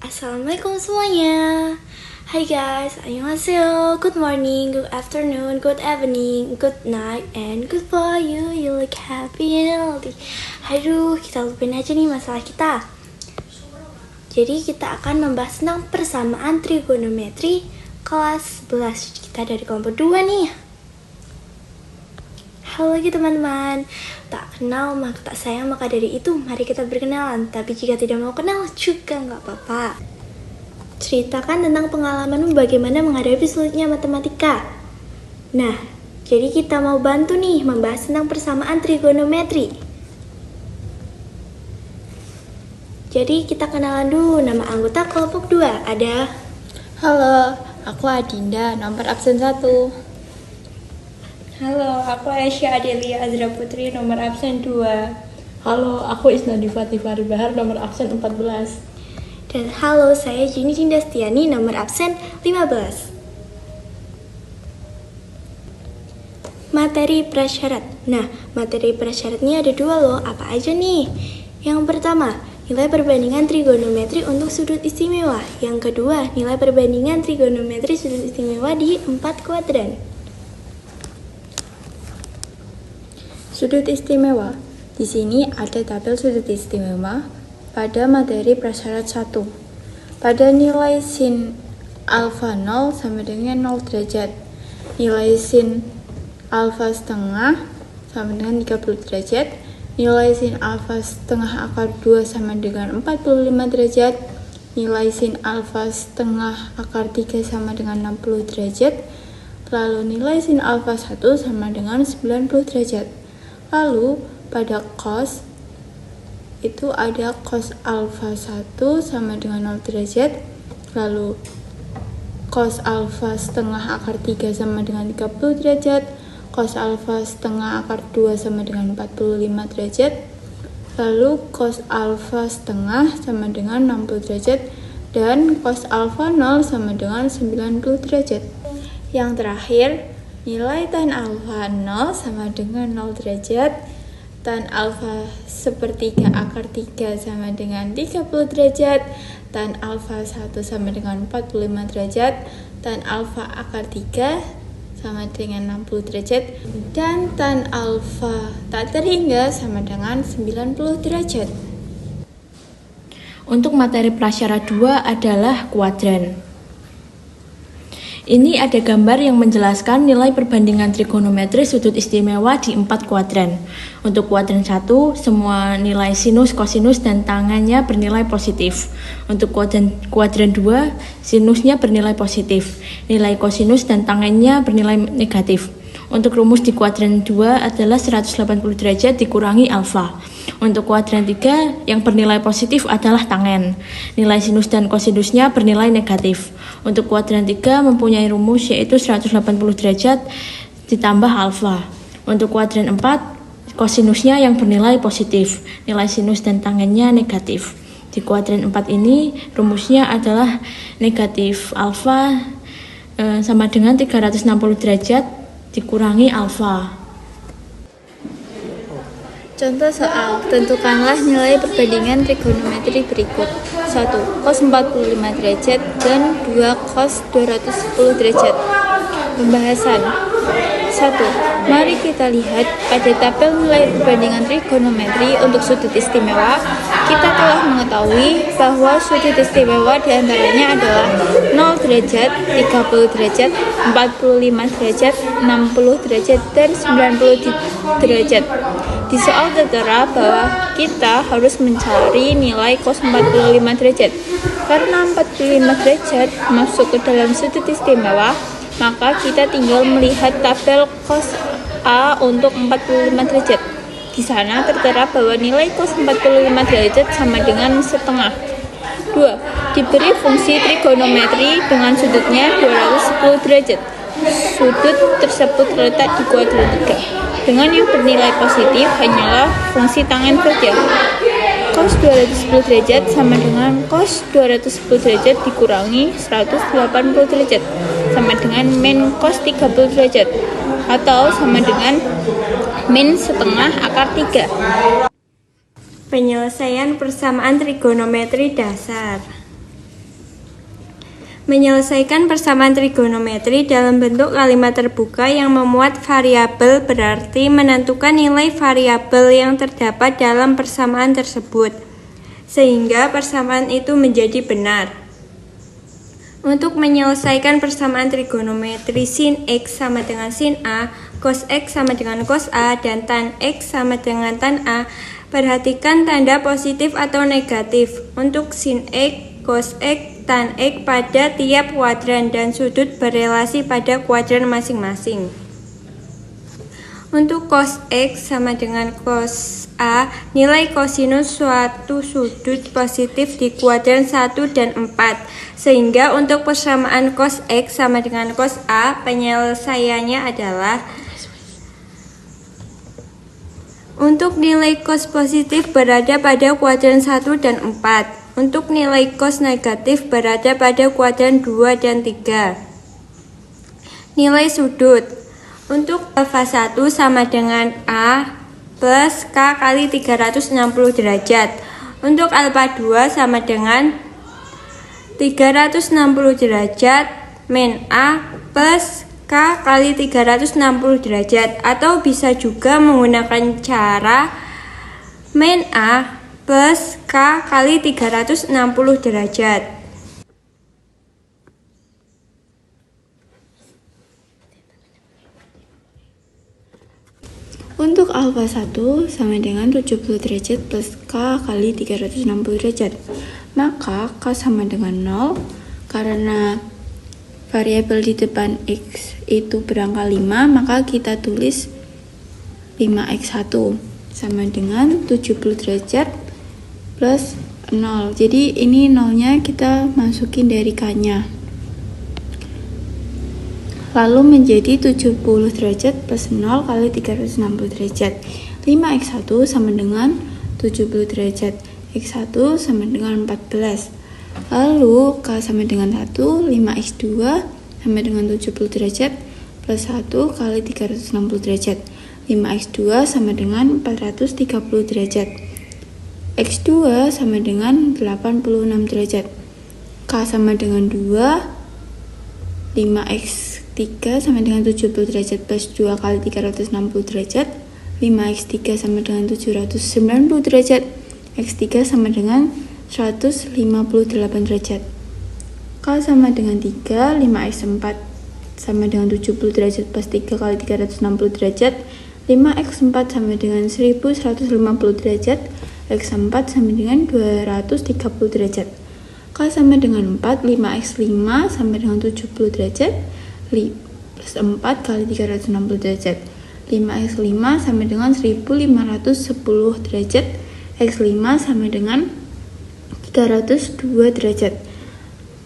Assalamualaikum semuanya. Hai guys, annyeonghaseyo. Good morning, good afternoon, good evening, good night, and good for you. You look happy and healthy. Aduh, kita lupain aja nih masalah kita. Jadi kita akan membahas tentang persamaan trigonometri kelas 11. Kita dari kelompok 2 nih. Halo lagi teman-teman. Tak kenal maka tak sayang, maka dari itu mari kita berkenalan. Tapi jika tidak mau kenal juga nggak apa-apa. Ceritakan tentang pengalamanmu bagaimana menghadapi sulitnya matematika. Nah, jadi kita mau bantu nih membahas tentang persamaan trigonometri. Jadi kita kenalan dulu nama anggota kelompok 2. Ada Halo, aku Adinda, nomor absen 1. Halo, aku Aisyah Adelia Azra Putri, nomor absen 2. Halo, aku Isnadi Fatifari Bahar, nomor absen 14. Dan halo, saya Juni Cindastiani, nomor absen 15. Materi prasyarat. Nah, materi prasyaratnya ada 2 loh. Apa aja nih? Yang pertama, nilai perbandingan trigonometri untuk sudut istimewa. Yang kedua, nilai perbandingan trigonometri sudut istimewa di 4 kuadran. Sudut istimewa. Di sini ada tabel sudut istimewa pada materi prasyarat 1. Pada nilai sin alfa 0 sama dengan 0 derajat. Nilai sin alfa setengah sama dengan 30 derajat. Nilai sin alfa setengah akar 2 sama dengan 45 derajat. Nilai sin alfa setengah akar 3 sama dengan 60 derajat. Lalu nilai sin alfa 1 sama dengan 90 derajat. Lalu pada cos itu ada cos alfa 1 sama dengan 0 derajat. Lalu cos alfa setengah akar 3 sama dengan 30 derajat. Cos alfa setengah akar 2 sama dengan 45 derajat. Lalu cos alfa setengah sama dengan 60 derajat. Dan cos alfa 0 sama dengan 90 derajat. Yang terakhir, nilai tan alfa 0 sama dengan 0 derajat. Tan alfa sepertiga akar 3 sama dengan 30 derajat. Tan alfa 1 sama dengan 45 derajat. Tan alfa akar 3 sama dengan 60 derajat. Dan tan alfa tak terhingga sama dengan 90 derajat. Untuk materi prasyarat 2 adalah kuadran. Ini ada gambar yang menjelaskan nilai perbandingan trigonometri sudut istimewa di 4 kuadran. Untuk kuadran 1, semua nilai sinus, kosinus, dan tangannya bernilai positif. Untuk kuadran 2, sinusnya bernilai positif. Nilai kosinus dan tangannya bernilai negatif. Untuk rumus di kuadran 2 adalah 180 derajat dikurangi alfa. Untuk kuadran 3, yang bernilai positif adalah tangen. Nilai sinus dan kosinusnya bernilai negatif. Untuk kuadran 3 mempunyai rumus yaitu 180 derajat ditambah alfa. Untuk kuadran 4, kosinusnya yang bernilai positif. Nilai sinus dan tangennya negatif. Di kuadran 4 ini rumusnya adalah negatif alfa sama dengan 360 derajat dikurangi alfa. Contoh soal, tentukanlah nilai perbandingan trigonometri berikut. 1. Cos 45 derajat dan 2. Cos 210 derajat. Pembahasan. 1. Mari kita lihat pada tabel nilai perbandingan trigonometri untuk sudut istimewa. Kita telah mengetahui bahwa sudut istimewa diantaranya adalah 0 derajat, 30 derajat, 45 derajat, 60 derajat, dan 90 derajat. Di soal tertera bahwa kita harus mencari nilai cos 45 derajat. Karena 45 derajat masuk ke dalam sudut istimewa, maka kita tinggal melihat tabel cos A untuk 45 derajat. Di sana tertera bahwa nilai cos 45 derajat sama dengan setengah. 2. Diberi fungsi trigonometri dengan sudutnya 210 derajat. Sudut tersebut terletak di kuadran 3. Dengan yang bernilai positif hanyalah fungsi tangen saja. Cos 210 derajat sama dengan cos 210 derajat dikurangi 180 derajat sama dengan min cos 30 derajat atau sama dengan min setengah akar 3. Penyelesaian persamaan trigonometri dasar. Menyelesaikan persamaan trigonometri dalam bentuk kalimat terbuka yang memuat variabel berarti menentukan nilai variabel yang terdapat dalam persamaan tersebut, sehingga persamaan itu menjadi benar. Untuk menyelesaikan persamaan trigonometri sin X sama dengan sin A, cos X sama dengan cos A, dan tan X sama dengan tan A, perhatikan tanda positif atau negatif untuk sin X, cos X, tan X pada tiap kuadran dan sudut berelasi pada kuadran masing-masing. Untuk cos X sama dengan cos A, nilai kosinus suatu sudut positif di kuadran 1 dan 4. Sehingga untuk persamaan cos X sama dengan cos A, penyelesaiannya adalah untuk nilai cos positif berada pada kuadran 1 dan 4. Untuk nilai cos negatif berada pada kuadran 2 dan 3. Nilai sudut. Untuk alfa 1 sama dengan A plus K kali 360 derajat. Untuk alfa 2 sama dengan 360 derajat min A plus K kali 360 derajat. Atau bisa juga menggunakan cara min A plus K kali 360 derajat. Untuk alfa 1 sama dengan 70 derajat plus K kali 360 derajat. Maka K sama dengan 0 karena variabel di depan X itu berangka 5, maka kita tulis 5x1 sama dengan 70 derajat plus 0. Jadi ini nolnya kita masukin dari K-nya. Lalu menjadi 70 derajat plus 0 kali 360 derajat. 5x1 sama dengan 70 derajat. X1 sama dengan 14. Lalu K sama dengan 1, 5x2 sama dengan 70 derajat plus 1 kali 360 derajat. 5x2 sama dengan 430 derajat. X2 sama dengan 86 derajat. K sama dengan 2. 5x3 sama dengan 70 derajat plus 2 kali 360 derajat. 5x3 sama dengan 790 derajat. X3 sama dengan 158 derajat. K sama dengan 3. 5x4 sama dengan 70 derajat plus 3 kali 360 derajat. 5x4 sama dengan 1150 derajat. X4 sama dengan 230 derajat. K sama dengan 4, 5x5 sama dengan 70 derajat plus 4 kali 360 derajat. 5x5 sama dengan 1510 derajat. X5 sama dengan 302 derajat.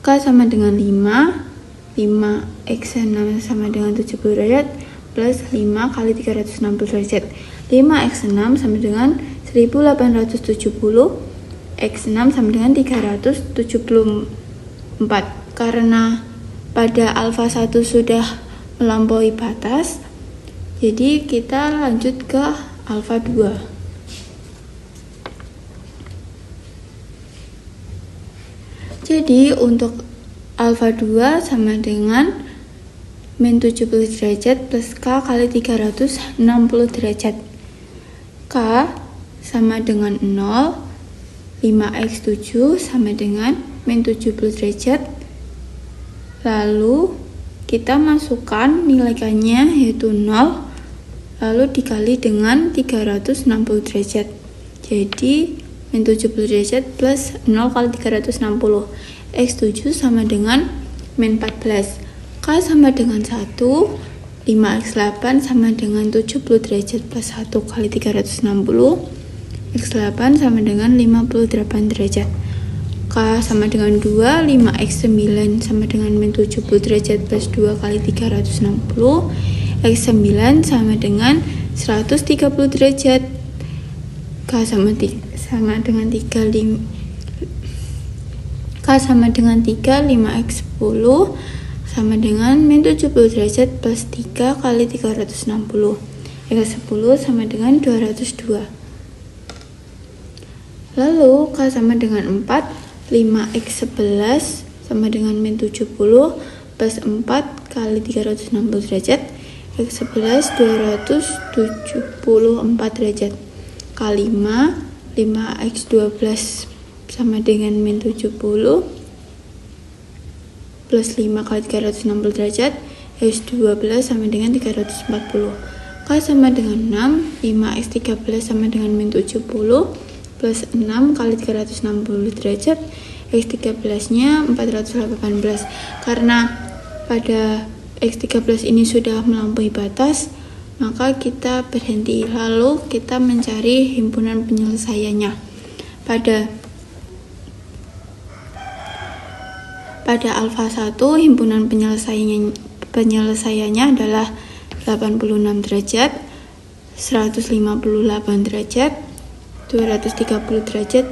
K sama dengan 5, 5x6 sama dengan 70 derajat plus 5 kali 360 derajat. 5x6 sama dengan 1870, x6 sama dengan 374. Karena pada alfa 1 sudah melampaui batas, jadi kita lanjut ke alfa 2. Jadi untuk alfa 2 sama dengan min 70 derajat plus K kali 360 derajat. K sama dengan 0, 5x7 sama dengan min 70 derajat. Lalu kita masukkan nilai K-nya yaitu 0, lalu dikali dengan 360 derajat. Jadi min 70 derajat plus 0 kali 360. X7 sama dengan min 14. K sama dengan 1, 5x8 sama dengan 70 derajat plus 1 kali 360. X8 sama dengan 58 derajat. K sama dengan 2, 5x9 sama dengan min 70 derajat plus 2 kali 360. X9 sama dengan 130 derajat. K sama dengan 3, K sama dengan 3, 5x10 sama dengan min 70 derajat plus 3 kali 360. X10 sama dengan 202. Lalu K sama dengan 4, 5x11 sama dengan min 70 plus 4 kali 360 derajat. X11 274 derajat kali 5 5x12 sama dengan min 70 plus 5 kali 360 derajat. X12 sama dengan 340. K sama dengan 6 5x13 sama dengan min 70 plus 6 kali 360 derajat. X13 nya 418. Karena pada X13 ini sudah melampaui batas, maka kita berhenti, lalu kita mencari himpunan penyelesaiannya. Pada alfa 1, himpunan penyelesaiannya adalah 86 derajat, 158 derajat, 230 derajat,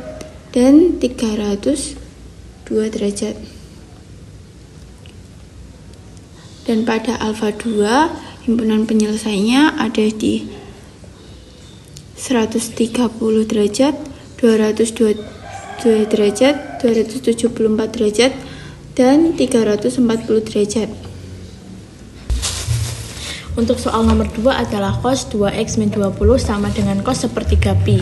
dan 302 derajat. Dan pada alfa 2, himpunan penyelesaiannya ada di 130 derajat, 202 derajat, 274 derajat, dan 340 derajat. Untuk soal nomor 2 adalah cos 2x min 20 sama dengan cos sepertiga pi.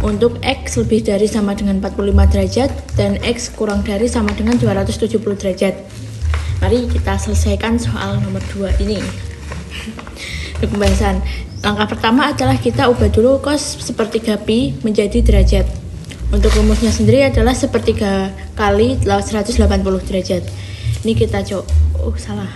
Untuk x lebih dari sama dengan 45 derajat dan x kurang dari sama dengan 270 derajat. Mari kita selesaikan soal nomor 2 ini. Untuk pembahasan, langkah pertama adalah kita ubah dulu cos sepertiga pi menjadi derajat. Untuk rumusnya sendiri adalah sepertiga kali 180 derajat. Ini kita salah.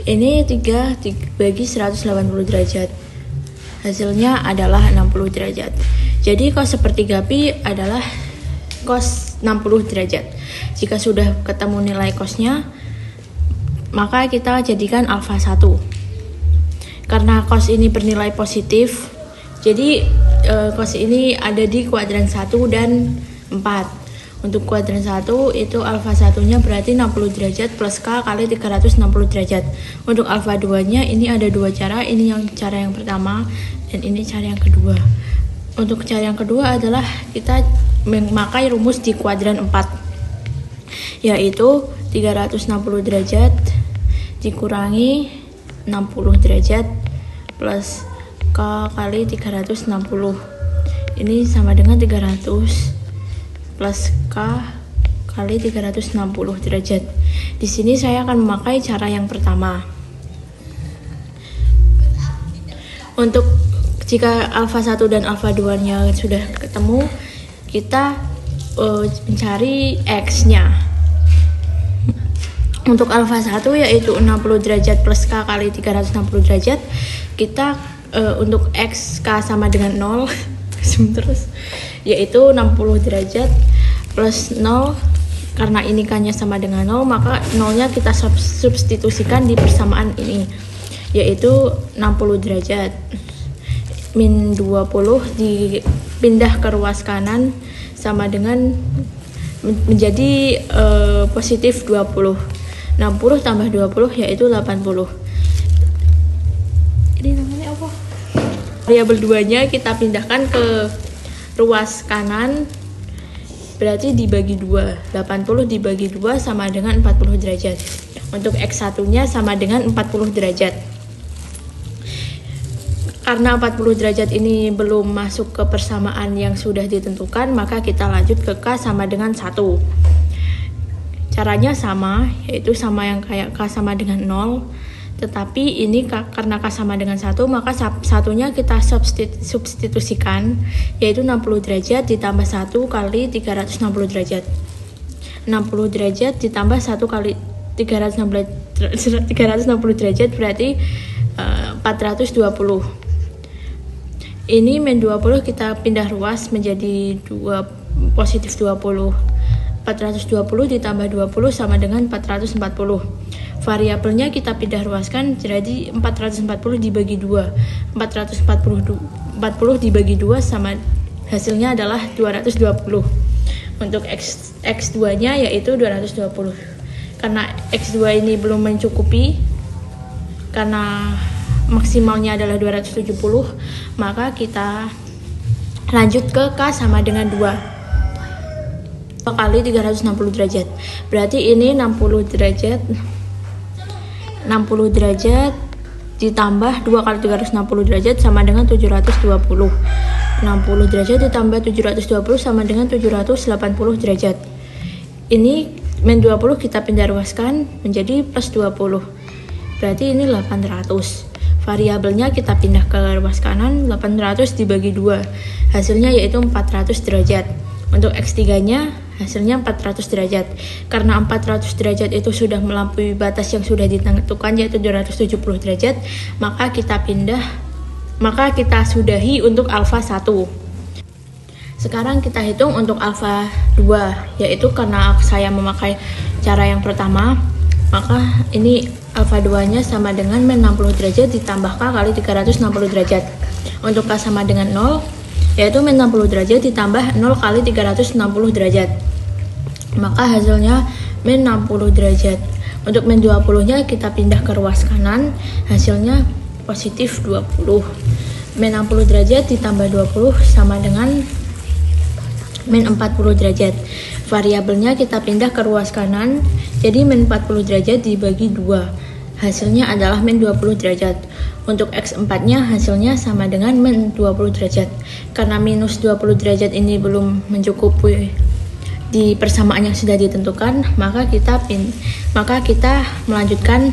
Ini 3 dibagi 180 derajat. Hasilnya adalah 60 derajat. Jadi cos sepertiga pi adalah cos 60 derajat. Jika sudah ketemu nilai cosnya, maka kita jadikan alfa 1. Karena cos ini bernilai positif, jadi cos ini ada di kuadran 1 dan 4. Untuk kuadran 1 itu alfa 1-nya berarti 60 derajat plus K kali 360 derajat. Untuk alfa 2-nya ini ada dua cara, ini cara yang pertama dan ini cara yang kedua. Untuk cara yang kedua adalah kita memakai rumus di kuadran 4, yaitu 360 derajat dikurangi 60 derajat plus K kali 360. Ini sama dengan 300 plus K kali 360 derajat. Di sini saya akan memakai cara yang pertama. Untuk jika alfa 1 dan alfa 2-nya sudah ketemu, kita mencari X-nya. Untuk alfa 1 yaitu 60 derajat plus K kali 360 derajat, kita untuk X K sama dengan 0 terus, yaitu 60 derajat plus 0. Karena ini K-nya sama dengan 0, maka 0-nya kita substitusikan di persamaan ini, yaitu 60 derajat min 20 dipindah ke ruas kanan sama dengan menjadi positif 20. 60 tambah 20 yaitu 80. Ini namanya apa? Variabel 2-nya kita pindahkan ke ruas kanan, berarti dibagi 2. 80 dibagi 2 sama dengan 40 derajat. Untuk X1-nya sama dengan 40 derajat. Karena 40 derajat ini belum masuk ke persamaan yang sudah ditentukan, maka kita lanjut ke K sama dengan 1. Caranya sama, yaitu sama yang kayak K sama dengan 0. Tetapi ini karena K sama dengan 1, maka satunya kita substitusikan, yaitu 60 derajat ditambah 1 kali 360 derajat. 60 derajat ditambah 1 kali 360 derajat berarti 420. Ini min 20 kita pindah ruas menjadi positif 20. 420 ditambah 20 sama dengan 440. Variabelnya kita pindah ruaskan jadi 440 dibagi 2. 440 dibagi 2 sama hasilnya adalah 220. Untuk X2-nya yaitu 220. Karena X2 ini belum mencukupi, karena maksimalnya adalah 270, maka kita Lanjut ke K sama dengan 2 kali 360 derajat. Berarti ini 60 derajat ditambah 2 kali 360 derajat sama dengan 720. 60 derajat ditambah 720 sama dengan 780 derajat. Ini min 20 kita pindah ruaskan menjadi plus 20. Berarti ini 800. Variabelnya kita pindah ke ruas kanan, 800 dibagi 2. Hasilnya yaitu 400 derajat. Untuk X3-nya hasilnya 400 derajat. Karena 400 derajat itu sudah melampaui batas yang sudah ditentukan yaitu 270 derajat, maka kita sudahi untuk alfa 1. Sekarang kita hitung untuk alfa 2, yaitu karena saya memakai cara yang pertama, maka ini alfa 2-nya sama dengan min 60 derajat ditambah K kali 360 derajat. Untuk K sama dengan 0, yaitu min 60 derajat ditambah 0 kali 360 derajat. Maka hasilnya min 60 derajat. Untuk min 20-nya kita pindah ke ruas kanan, hasilnya positif 20. Min 60 derajat ditambah 20 sama dengan min 40 derajat. Variabelnya kita pindah ke ruas kanan, jadi min 40 derajat dibagi 2. Hasilnya adalah min 20 derajat. Untuk X4-nya hasilnya sama dengan min 20 derajat. Karena minus 20 derajat ini belum mencukupi di persamaan yang sudah ditentukan, maka kita melanjutkan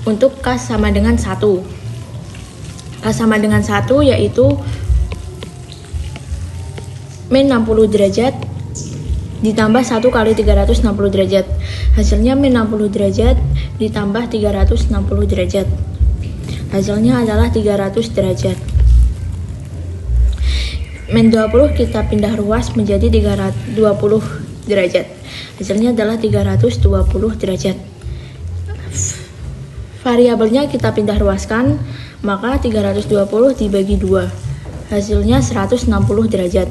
untuk K sama dengan 1. K sama dengan 1 yaitu min 60 derajat ditambah 1 kali 360 derajat. Hasilnya min 60 derajat ditambah 360 derajat. Hasilnya adalah 300 derajat. Min 20 kita pindah ruas menjadi 320 derajat. Hasilnya adalah 320 derajat. Variabelnya kita pindah ruaskan, maka 320 dibagi 2. Hasilnya 160 derajat.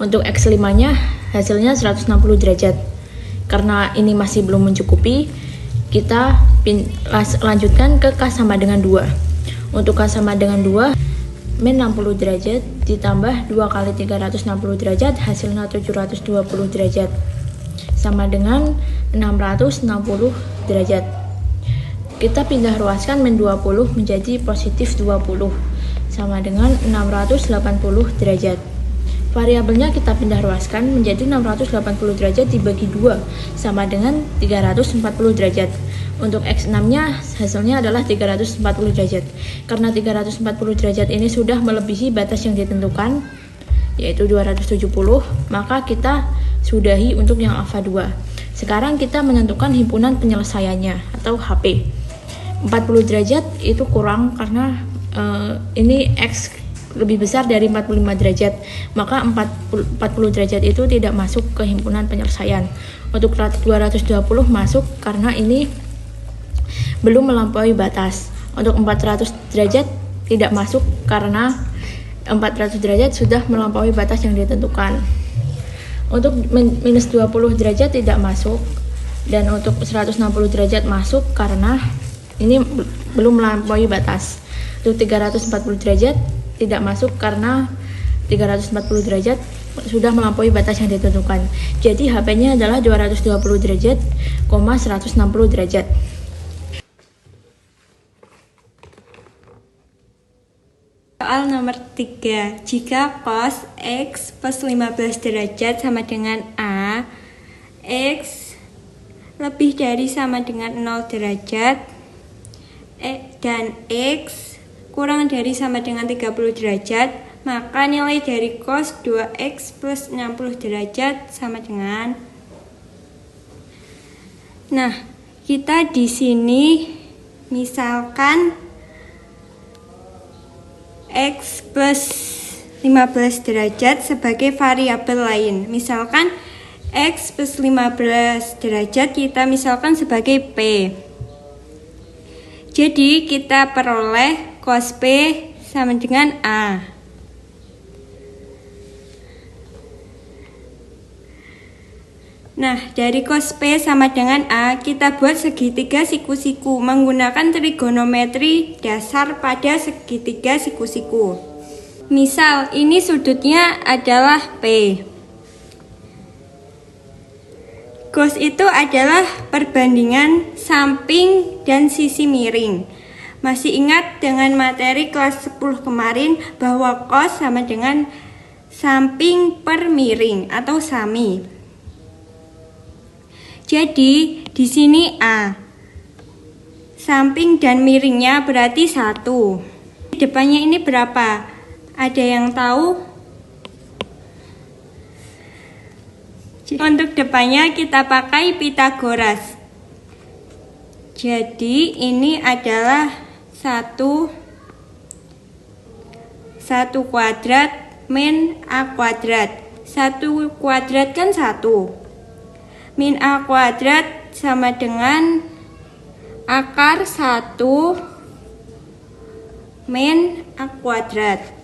Untuk X5-nya hasilnya 160 derajat. Karena ini masih belum mencukupi, kita lanjutkan ke K sama dengan 2. Untuk K sama dengan 2, min 60 derajat ditambah 2 kali 360 derajat, hasilnya 720 derajat. Sama dengan 660 derajat. Kita pindah ruaskan min 20 menjadi positif 20. Sama dengan 680 derajat. Variabelnya kita pindah ruaskan menjadi 680 derajat dibagi 2 sama dengan 340 derajat. Untuk X6-nya hasilnya adalah 340 derajat. Karena 340 derajat ini sudah melebihi batas yang ditentukan, yaitu 270, maka kita sudahi untuk yang alfa 2. Sekarang kita menentukan himpunan penyelesaiannya atau HP. 40 derajat itu kurang karena ini X lebih besar dari 45 derajat, maka 40 derajat itu tidak masuk ke himpunan penyelesaian. Untuk 220 masuk karena ini belum melampaui batas. Untuk 400 derajat tidak masuk karena 400 derajat sudah melampaui batas yang ditentukan. Untuk minus 20 derajat tidak masuk, dan untuk 160 derajat masuk karena ini belum melampaui batas. Untuk 340 derajat tidak masuk karena 340 derajat sudah melampaui batas yang ditentukan. Jadi HP-nya adalah 220 derajat, 160 derajat. Soal nomor 3. Jika cos X plus 15 derajat sama dengan A, X lebih dari sama dengan 0 derajat, dan X kurang dari sama dengan 30 derajat, maka nilai dari cos 2x plus 60 derajat sama dengan. Nah, kita di sini misalkan x plus 15 derajat sebagai variabel lain. Misalkan x plus 15 derajat kita misalkan sebagai P. Jadi kita peroleh cos P sama dengan A. Nah, dari cos P sama dengan A, kita buat segitiga siku-siku menggunakan trigonometri dasar pada segitiga siku-siku. Misal, ini sudutnya adalah P. Cos itu adalah perbandingan samping dan sisi miring. Masih ingat dengan materi kelas 10 kemarin bahwa cos sama dengan samping per miring atau sami. Jadi, di sini A. Samping dan miringnya berarti 1. Depannya ini berapa? Ada yang tahu? Untuk depannya kita pakai Pythagoras. Jadi ini adalah 1 kuadrat min A kuadrat. 1 kuadrat kan 1. Min A kuadrat sama dengan akar 1 min A kuadrat.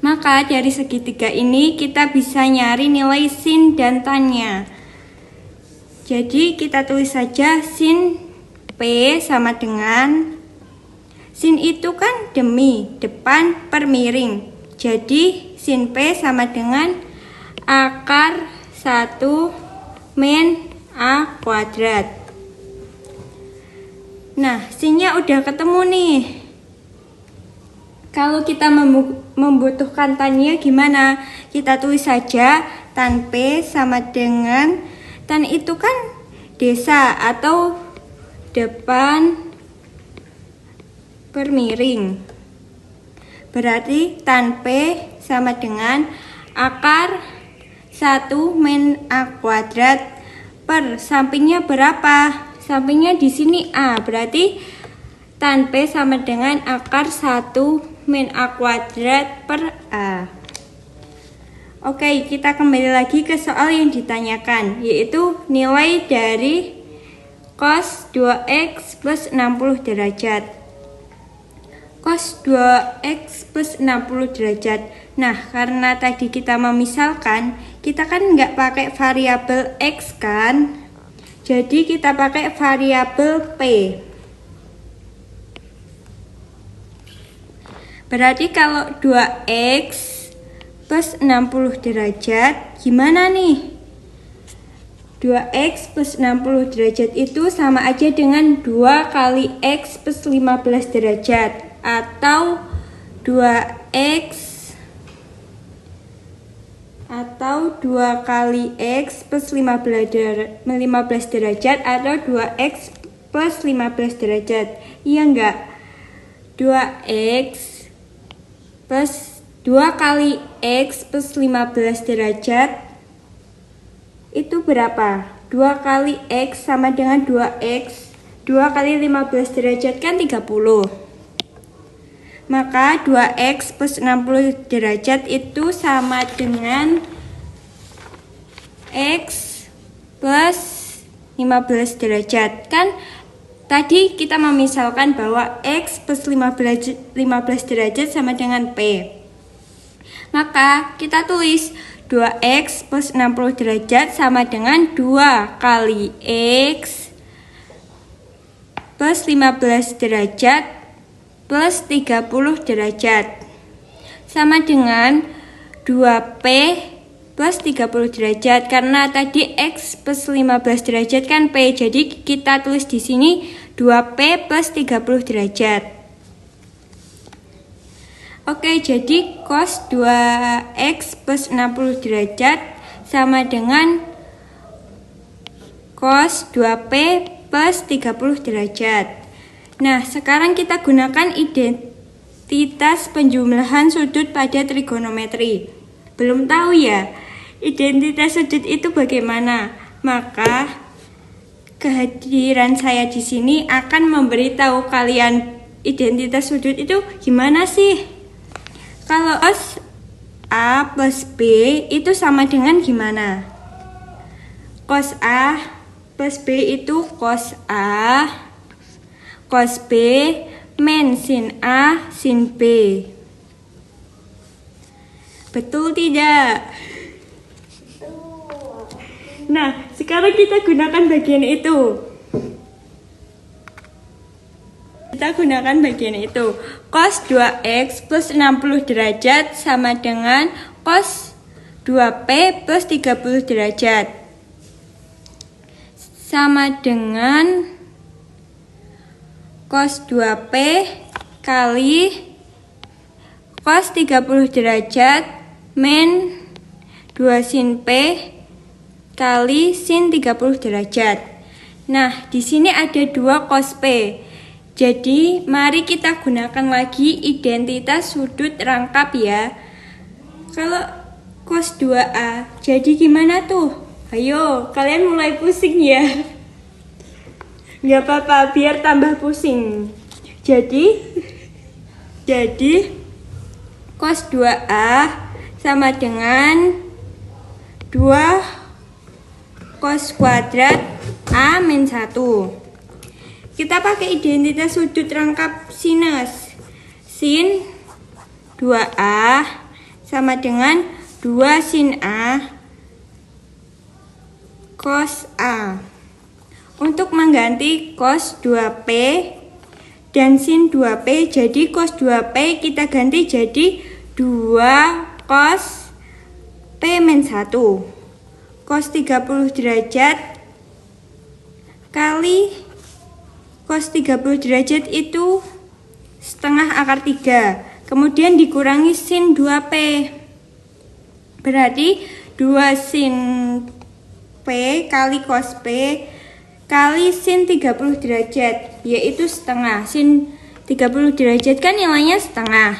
Maka dari segitiga ini kita bisa nyari nilai sin dan tan-nya. Jadi kita tulis saja sin P sama dengan, sin itu kan demi, depan per miring. Jadi sin P sama dengan akar 1 min A kuadrat. Nah, sinnya udah ketemu nih. Kalau kita membutuhkan tan-nya gimana? Kita tulis saja tan P sama dengan, tan itu kan desa atau depan per miring. Berarti tan P sama dengan akar 1 min A kuadrat per sampingnya berapa? Sampingnya di sini A, berarti tan P sama dengan akar 1 min A kuadrat per A. Oke, kita kembali lagi ke soal yang ditanyakan, yaitu nilai dari cos 2x plus 60 derajat. Cos 2x plus 60 derajat. Nah, karena tadi kita memisalkan, kita kan nggak pakai variabel x kan? Jadi kita pakai variabel P. Berarti kalau 2x plus 60 derajat, gimana nih? 2x plus 60 derajat itu sama aja dengan 2 kali x plus 15 derajat. Atau 2x atau 2 kali x plus 15 derajat atau 2x plus 15 derajat. Iya enggak? 2x plus 2 kali x plus 15 derajat itu berapa? 2 kali x sama dengan 2x. 2 kali 15 derajat kan 30. Maka 2x plus 60 derajat itu sama dengan x plus 15 derajat. Kan tadi kita memisalkan bahwa x plus 15 derajat sama dengan P. Maka kita tulis 2x plus 60 derajat sama dengan 2 kali x plus 15 derajat plus 30 derajat. Sama dengan 2P plus 30 derajat. Karena tadi x plus 15 derajat kan P. Jadi kita tulis di sini 2P plus 30 derajat. Oke, jadi cos 2x plus 60 derajat sama dengan cos 2P plus 30 derajat. Nah, sekarang kita gunakan identitas penjumlahan sudut pada trigonometri. Belum tahu ya, identitas sudut itu bagaimana? Maka kehadiran saya di sini akan memberitahu kalian identitas sudut itu gimana sih? Kalau cos A plus B itu sama dengan gimana? Cos A plus B itu cos A, cos B, min sin A, sin B. Betul tidak? Nah, sekarang kita gunakan bagian itu. kita gunakan bagian itu. Cos 2x plus 60 derajat sama dengan cos 2p plus 30 derajat. Sama dengan cos 2p kali cos 30 derajat min 2 sin p kali sin 30 derajat. Nah, di sini ada 2 cos P. Jadi, mari kita gunakan lagi identitas sudut rangkap ya. Kalau cos 2A, jadi gimana tuh? Ayo, kalian mulai pusing ya. Gak apa-apa, biar tambah pusing. Jadi cos 2A sama dengan 2 cos kuadrat A min 1. Kita pakai identitas sudut rangkap sinus. Sin 2A sama dengan 2 sin A cos A. Untuk mengganti cos 2P dan sin 2P, jadi cos 2P kita ganti jadi 2 cos P min 1. Cos 30 derajat kali cos 30 derajat itu setengah akar 3. Kemudian dikurangi sin 2P. Berarti 2 sin P kali cos P kali sin 30 derajat, yaitu setengah. Sin 30 derajat kan nilainya setengah.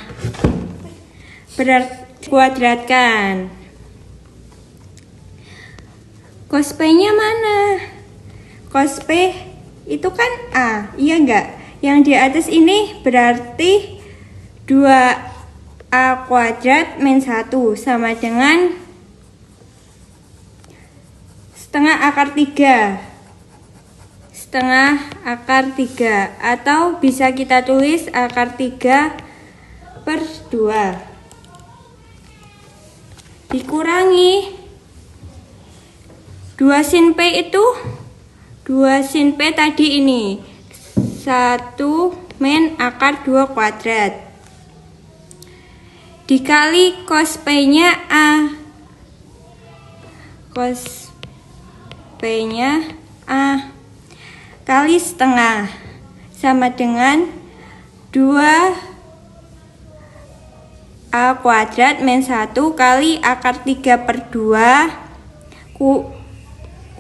Berarti kuadratkan. Cos P-nya mana? Cos P itu kan A, iya enggak? Yang di atas ini berarti 2A kuadrat min 1 sama dengan setengah akar 3. Setengah akar 3, atau bisa kita tulis akar 3 per 2. Dikurangi 2 sin P itu 2 sin P tadi ini 1 min akar 2 kuadrat dikali cos P nya A. Cos P nya A kali setengah sama dengan 2A kuadrat min 1 kali akar 3 per 2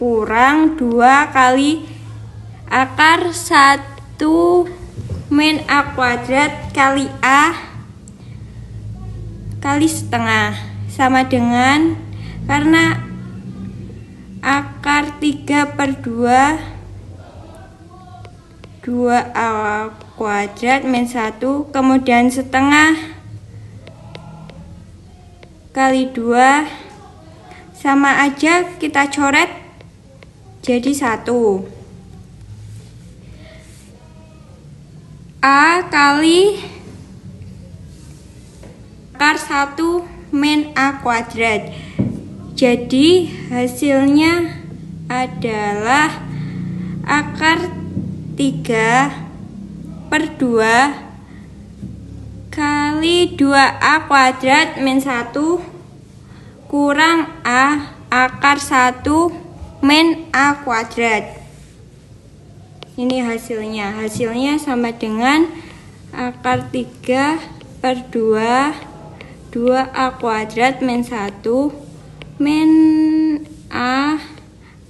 kurang 2 kali akar 1 min A kuadrat kali A kali setengah sama dengan, karena akar 3 per 2 2A kuadrat min 1 kemudian setengah kali 2 sama aja, kita coret jadi 1. A kali akar 1 min A kuadrat. Jadi hasilnya adalah akar 3 per 2 kali 2A kuadrat min 1 kurang A akar 1 min A kuadrat. Ini hasilnya sama dengan akar 3 per 2 2A kuadrat min 1 min A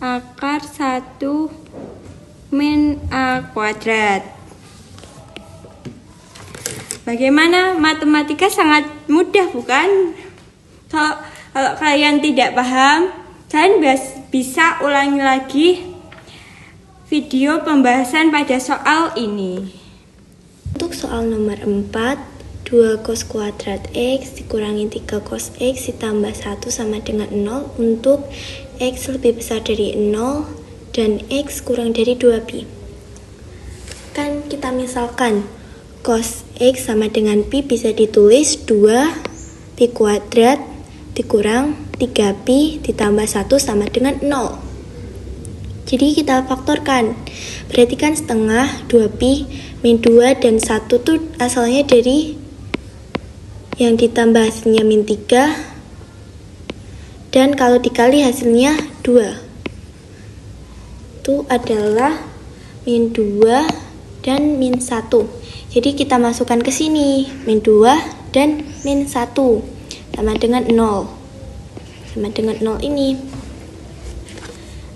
akar 1 min A kuadrat. Bagaimana? Matematika sangat mudah bukan? Kalau kalian tidak paham, kalian bisa ulangi lagi video pembahasan pada soal ini. Untuk soal nomor 4, 2 cos kuadrat X dikurangi 3 cos X ditambah 1 sama dengan 0 untuk X lebih besar dari 0 dan X kurang dari 2pi. Kan kita misalkan cos X sama dengan pi bisa ditulis 2 pi kuadrat dikurang 3pi ditambah 1 sama dengan 0. Jadi kita faktorkan. Berarti kan setengah 2pi min 2 dan 1 tuh asalnya dari yang ditambah hasilnya min 3. Dan kalau dikali hasilnya 2. Itu adalah min 2 dan min 1. Jadi kita masukkan ke sini. Min 2 dan min 1. Sama dengan 0. Sama dengan 0 ini.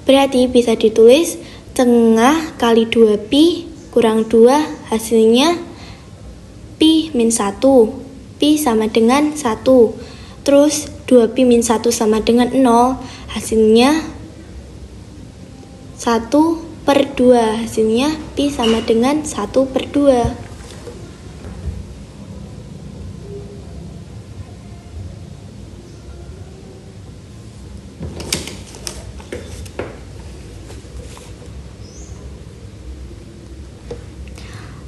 Berarti bisa ditulis setengah kali 2pi kurang 2 hasilnya pi min 1. Pi sama dengan 1. Terus 2pi min 1 sama dengan 0. Hasilnya 1/2. Hasilnya pi sama dengan 1/2.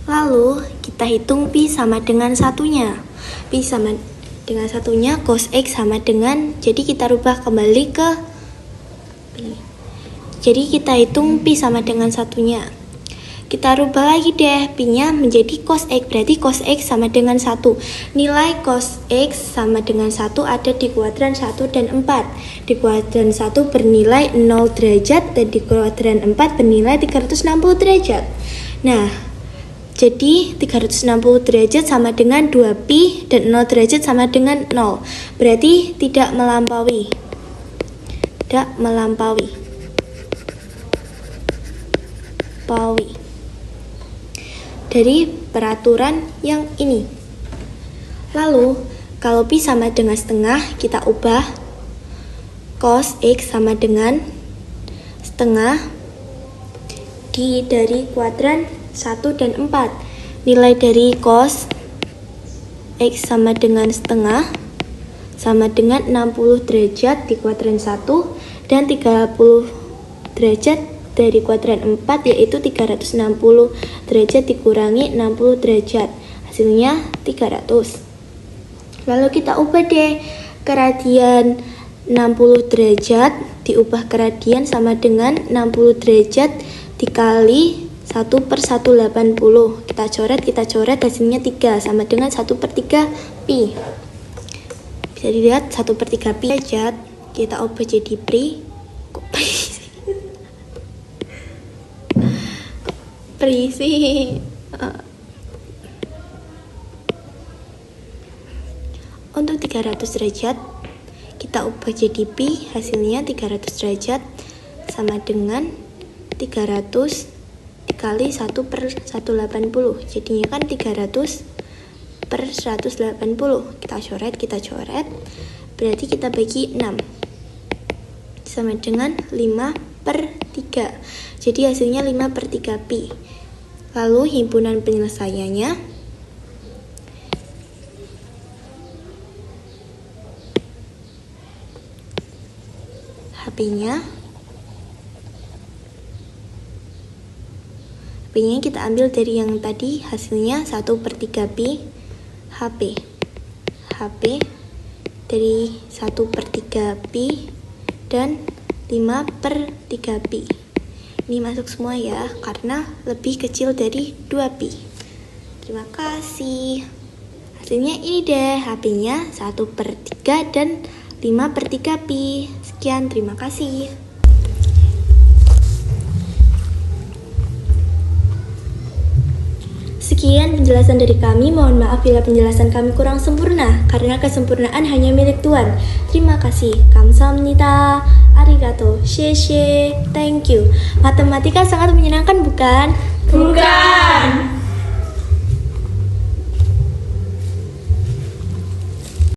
Lalu kita hitung pi sama dengan satunya. Pi sama dengan satunya cos X sama dengan, jadi kita rubah kembali ke pi. Jadi kita hitung pi sama dengan satunya. Kita rubah lagi deh pi-nya menjadi cos X. Berarti cos X sama dengan 1. Nilai cos X sama dengan 1 ada di kuadran 1 dan 4. Di kuadran 1 bernilai 0 derajat dan di kuadran 4 bernilai 360 derajat. Nah, jadi 360 derajat sama dengan 2pi dan 0 derajat sama dengan 0. Berarti tidak melampaui. Tidak melampaui. Dari peraturan yang ini. Lalu, kalau pi sama dengan setengah, kita ubah cos X sama dengan setengah dari kuadran 1 dan 4. Nilai dari cos X sama dengan setengah sama dengan 60 derajat di kuadran 1 dan 30 derajat dari kuadran 4, yaitu 360 derajat dikurangi 60 derajat. Hasilnya 300. Lalu kita ubah deh ke radian 60 derajat diubah ke radian sama dengan 60 derajat dikali 1/180. Kita coret hasilnya 3 sama dengan 1/3 pi. Bisa dilihat 1/3 pi derajat kita ubah jadi pri. Pri sih. Untuk 300 derajat kita ubah jadi pi, hasilnya 300 derajat sama dengan 300 dikali 1/180. Jadinya kan 300/180. Kita coret. Berarti kita bagi 6. Sama dengan 5/3. Jadi hasilnya 5/3 pi. Lalu himpunan penyelesaiannya HP-nya kita ambil dari yang tadi, hasilnya 1/3 pi HP dari 1/3 pi dan 5/3 pi. Ini masuk semua ya, karena lebih kecil dari 2 pi. Terima kasih. Hasilnya ini deh, HP-nya 1/3 dan 5/3 pi. Sekian, terima kasih. Sekian penjelasan dari kami. Mohon maaf bila penjelasan kami kurang sempurna, karena kesempurnaan hanya milik Tuhan. Terima kasih. Kamsahamnida. Arigato. Sheshe. Thank you. Matematika sangat menyenangkan, bukan? Bukan.